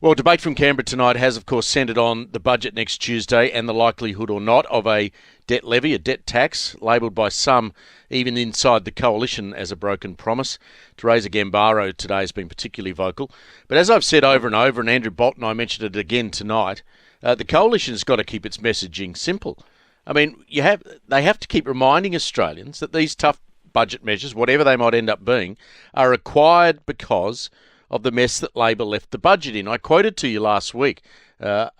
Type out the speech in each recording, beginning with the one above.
Well, debate from Canberra tonight has, of course, centred on the budget next Tuesday and the likelihood or not of a debt levy, a debt tax, labelled by some, even inside the coalition, as a broken promise. Teresa Gambaro today has been particularly vocal. But as I've said over and over, and Andrew Bolton and I mentioned it again tonight, the coalition's got to keep its messaging simple. I mean, they have to keep reminding Australians that these tough budget measures, whatever they might end up being, are required because of the mess that Labor left the budget in. I quoted to you last week a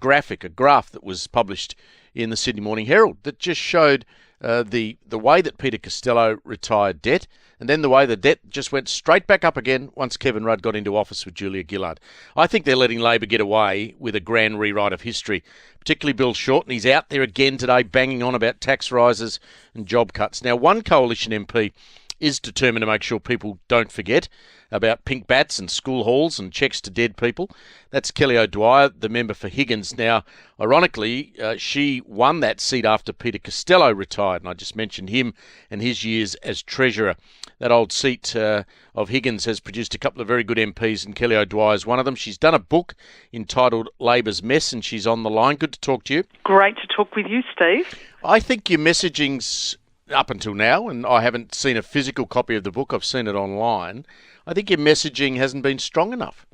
graph that was published in the Sydney Morning Herald that just showed the way that Peter Costello retired debt, and then the way the debt just went straight back up again once Kevin Rudd got into office with Julia Gillard. I think they're letting Labor get away with a grand rewrite of history, particularly Bill Shorten. He's out there again today banging on about tax rises and job cuts. Now, one Coalition MP is determined to make sure people don't forget about pink bats and school halls and cheques to dead people. That's Kelly O'Dwyer, the member for Higgins. Now, ironically, she won that seat after Peter Costello retired, and I just mentioned him and his years as Treasurer. That old seat of Higgins has produced a couple of very good MPs, and Kelly O'Dwyer is one of them. She's done a book entitled Labor's Mess, and she's on the line. Good to talk to you. Great to talk with you, Steve. I think your messaging's, up until now, and I haven't seen a physical copy of the book, I've seen it online, I think your messaging hasn't been strong enough.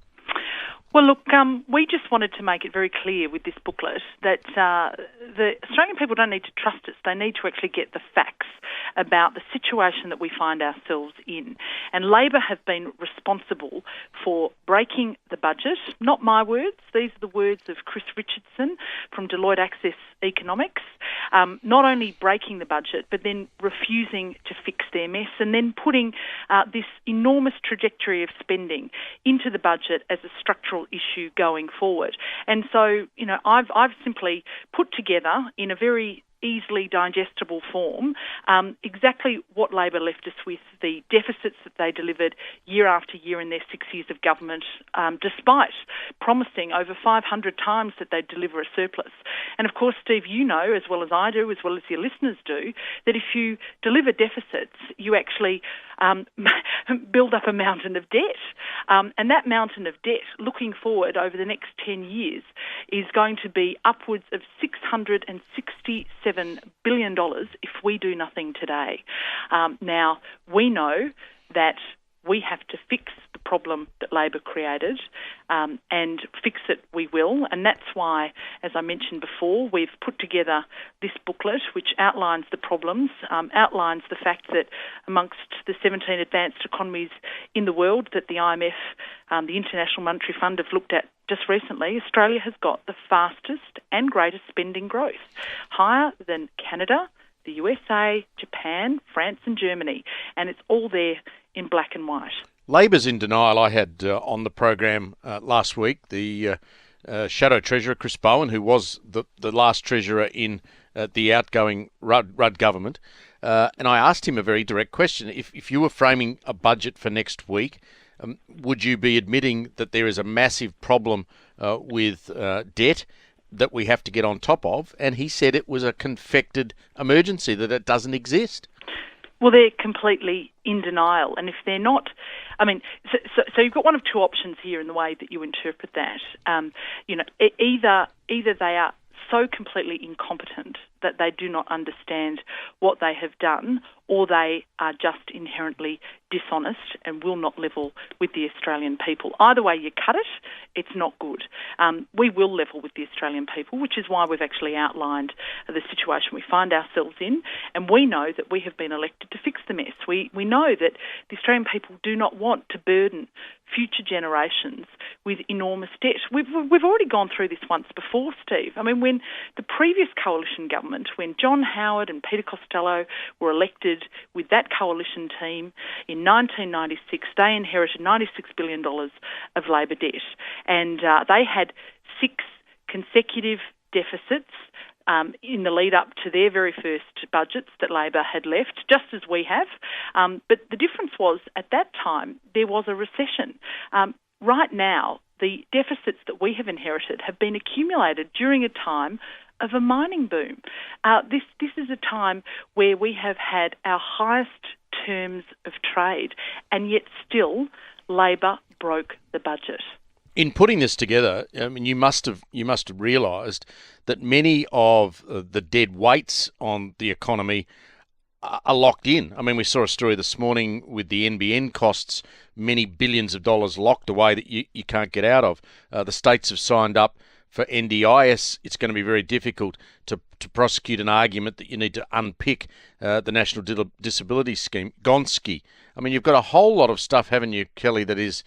Well, look, we just wanted to make it very clear with this booklet that the Australian people don't need to trust us. They need to actually get the facts about the situation that we find ourselves in. And Labor have been responsible for breaking the budget. Not my words. These are the words of Chris Richardson from Deloitte Access Economics. Not only breaking the budget, but then refusing to fix their mess, and then putting this enormous trajectory of spending into the budget as a structural issue going forward. And so, I've simply put together in a very easily digestible form exactly what Labor left us with, the deficits that they delivered year after year in their 6 years of government, despite promising over 500 times that they'd deliver a surplus. And of course, Steve, you know as well as I do, as well as your listeners do, that if you deliver deficits, you actually build up a mountain of debt. And that mountain of debt, looking forward over the next 10 years, is going to be upwards of $667 billion if we do nothing today. Now, we know that we have to fix the problem that Labor created, and fix it we will. And that's why, as I mentioned before, we've put together this booklet which outlines the problems, outlines the fact that amongst the 17 advanced economies in the world that the IMF, the International Monetary Fund, have looked at just recently, Australia has got the fastest and greatest spending growth, higher than Canada, the USA, Japan, France and Germany. And it's all there in black and white. Labor's in denial. I had on the program last week the Shadow Treasurer, Chris Bowen, who was the last Treasurer in the outgoing Rudd government. And I asked him a very direct question. If you were framing a budget for next week, would you be admitting that there is a massive problem with debt that we have to get on top of? And he said it was a confected emergency, that it doesn't exist. Well, they're completely in denial. And if they're not, so you've got one of two options here in the way that you interpret that. Either they are so completely incompetent that they do not understand what they have done, or they are just inherently dishonest and will not level with the Australian people. Either way you cut it, it's not good. We will level with the Australian people, which is why we've actually outlined the situation we find ourselves in, and we know that we have been elected to fix the mess. We know that the Australian people do not want to burden future generations with enormous debt. We've already gone through this once before, Steve. When the previous coalition government, when John Howard and Peter Costello were elected with that coalition team in 1996, they inherited $96 billion of Labor debt. And they had 6 consecutive deficits in the lead up to their very first budgets that Labor had left, just as we have. But the difference was, at that time, there was a recession. Right now, the deficits that we have inherited have been accumulated during a time of a mining boom. This is a time where we have had our highest terms of trade, and yet still Labor broke the budget. In putting this together, I mean, you must have realised that many of the dead weights on the economy are locked in. I mean, we saw a story this morning with the NBN costs, many billions of dollars locked away that you can't get out of. The states have signed up for NDIS. It's going to be very difficult to prosecute an argument that you need to unpick the National Disability Scheme, Gonski. I mean, you've got a whole lot of stuff, haven't you, Kelly, that is,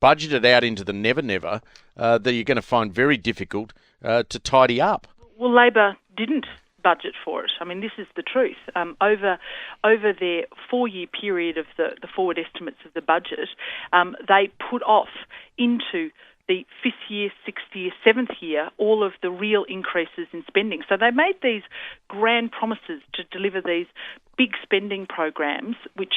budgeted out into the never, that you're going to find very difficult to tidy up. Well, Labor didn't budget for it. I mean, this is the truth. Over their 4-year period of the forward estimates of the budget, they put off into the 5th year, 6th year, 7th year, all of the real increases in spending. So they made these grand promises to deliver these big spending programs, which,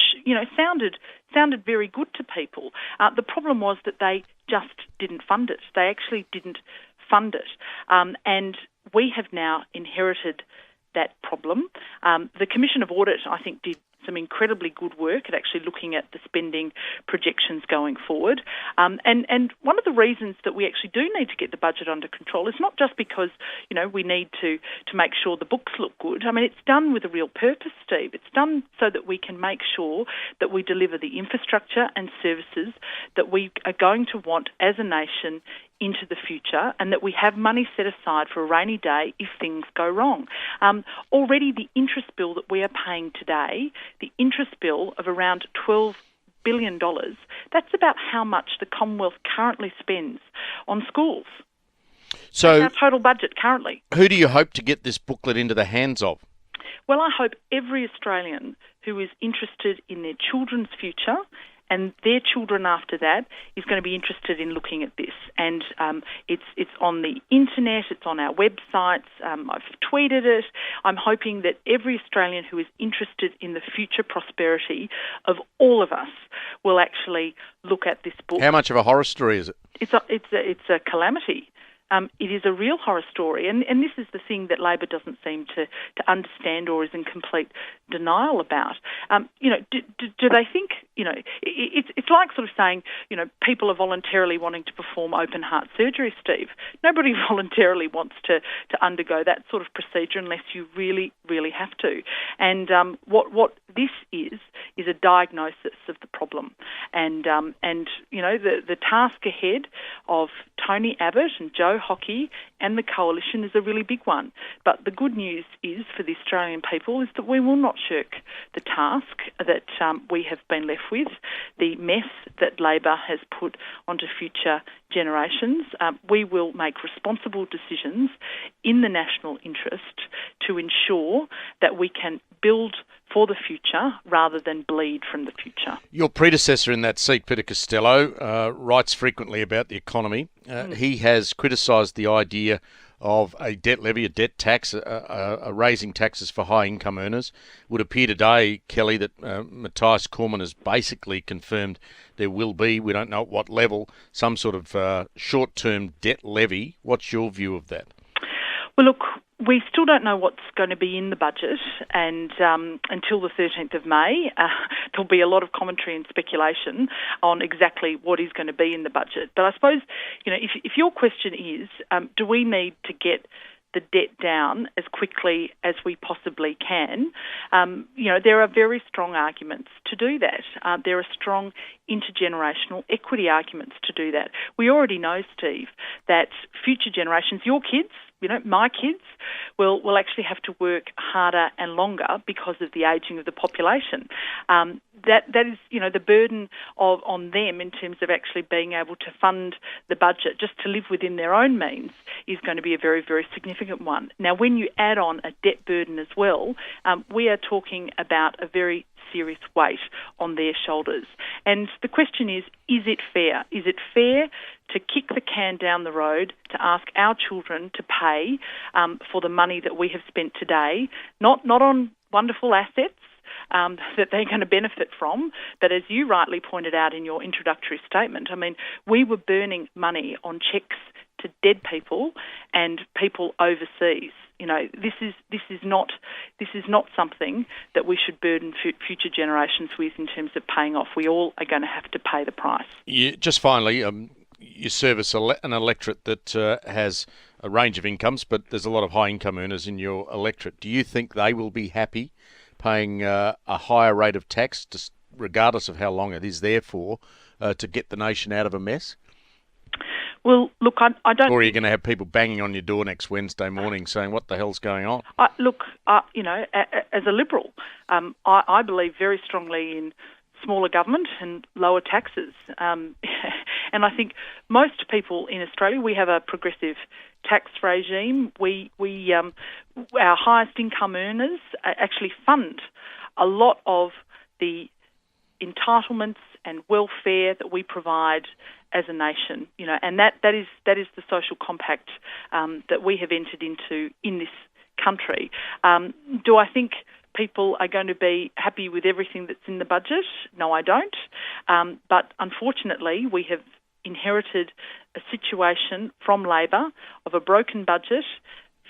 sounded very good to people. The problem was that they just didn't fund it. They actually didn't fund it. And we have now inherited that problem. The Commission of Audit, I think, did some incredibly good work at actually looking at the spending projections going forward. And one of the reasons that we actually do need to get the budget under control is not just because, we need to make sure the books look good. I mean, it's done with a real purpose, Steve. It's done so that we can make sure that we deliver the infrastructure and services that we are going to want as a nation into the future, and that we have money set aside for a rainy day if things go wrong. Already the interest bill that we are paying today, the interest bill of around $12 billion, that's about how much the Commonwealth currently spends on schools. So that's our total budget currently. Who do you hope to get this booklet into the hands of? Well, I hope every Australian who is interested in their children's future and their children after that is going to be interested in looking at this. And it's on the internet, it's on our websites, I've tweeted it. I'm hoping that every Australian who is interested in the future prosperity of all of us will actually look at this book. How much of a horror story is it? It's a calamity. It is a real horror story, and this is the thing that Labor doesn't seem to understand or is in complete denial about. Do they think, it's like sort of saying, people are voluntarily wanting to perform open heart surgery, Steve. Nobody voluntarily wants to undergo that sort of procedure unless you really, really have to. And what this is a diagnosis of the problem. And the task ahead of Tony Abbott and Joe Hockey and the Coalition is a really big one. But the good news is for the Australian people is that we will not shirk the task that we have been left with, the mess that Labor has put onto future generations. We will make responsible decisions in the national interest to ensure that we can build for the future rather than bleed from the future. Your predecessor in that seat, Peter Costello, writes frequently about the economy. He has criticised the idea of a debt levy, a debt tax, raising taxes for high-income earners. It would appear today, Kelly, that Matthias Cormann has basically confirmed there will be, we don't know at what level, some sort of short-term debt levy. What's your view of that? Well, look, we still don't know what's going to be in the budget, and until the 13th of May, there'll be a lot of commentary and speculation on exactly what is going to be in the budget. But I suppose, if your question is, do we need to get the debt down as quickly as we possibly can, there are very strong arguments to do that. There are strong intergenerational equity arguments to do that. We already know, Steve, that future generations, your kids, my kids, will actually have to work harder and longer because of the ageing of the population. That is, the burden on them in terms of actually being able to fund the budget just to live within their own means is going to be a very, very significant one. Now, when you add on a debt burden as well, we are talking about a very serious weight on their shoulders. And the question is it fair? Is it fair to kick the can down the road to ask our children to pay for the money that we have spent today, not on wonderful assets that they're going to benefit from, but as you rightly pointed out in your introductory statement, I mean, we were burning money on cheques to dead people and people overseas. This is not something that we should burden future generations with in terms of paying off. We all are going to have to pay the price. Yeah, just finally, you service an electorate that has a range of incomes, but there's a lot of high-income earners in your electorate. Do you think they will be happy paying a higher rate of tax, just regardless of how long it is there for, to get the nation out of a mess? Well, look, I don't... Or are you going to have people banging on your door next Wednesday morning saying, what the hell's going on? Look, as a Liberal, I believe very strongly in smaller government and lower taxes. And I think most people in Australia, we have a progressive tax regime. Our highest income earners actually fund a lot of the entitlements and welfare that we provide as a nation, and that is the social compact that we have entered into in this country. Do I think people are going to be happy with everything that's in the budget? No, I don't. But unfortunately, we have inherited a situation from Labor of a broken budget,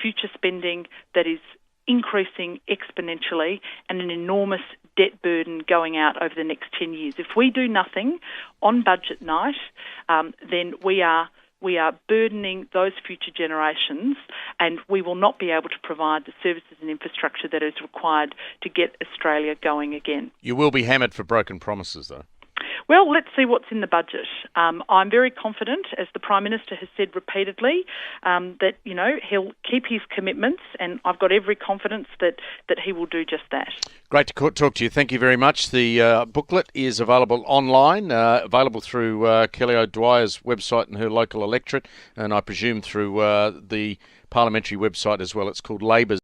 future spending that is increasing exponentially, and an enormous debt burden going out over the next 10 years. If we do nothing on budget night, then we are burdening those future generations, and we will not be able to provide the services and infrastructure that is required to get Australia going again. You will be hammered for broken promises, though. Well, let's see what's in the budget. I'm very confident, as the Prime Minister has said repeatedly, that he'll keep his commitments, and I've got every confidence that he will do just that. Great to talk to you. Thank you very much. The booklet is available online, available through Kelly O'Dwyer's website and her local electorate, and I presume through the parliamentary website as well. It's called Labor's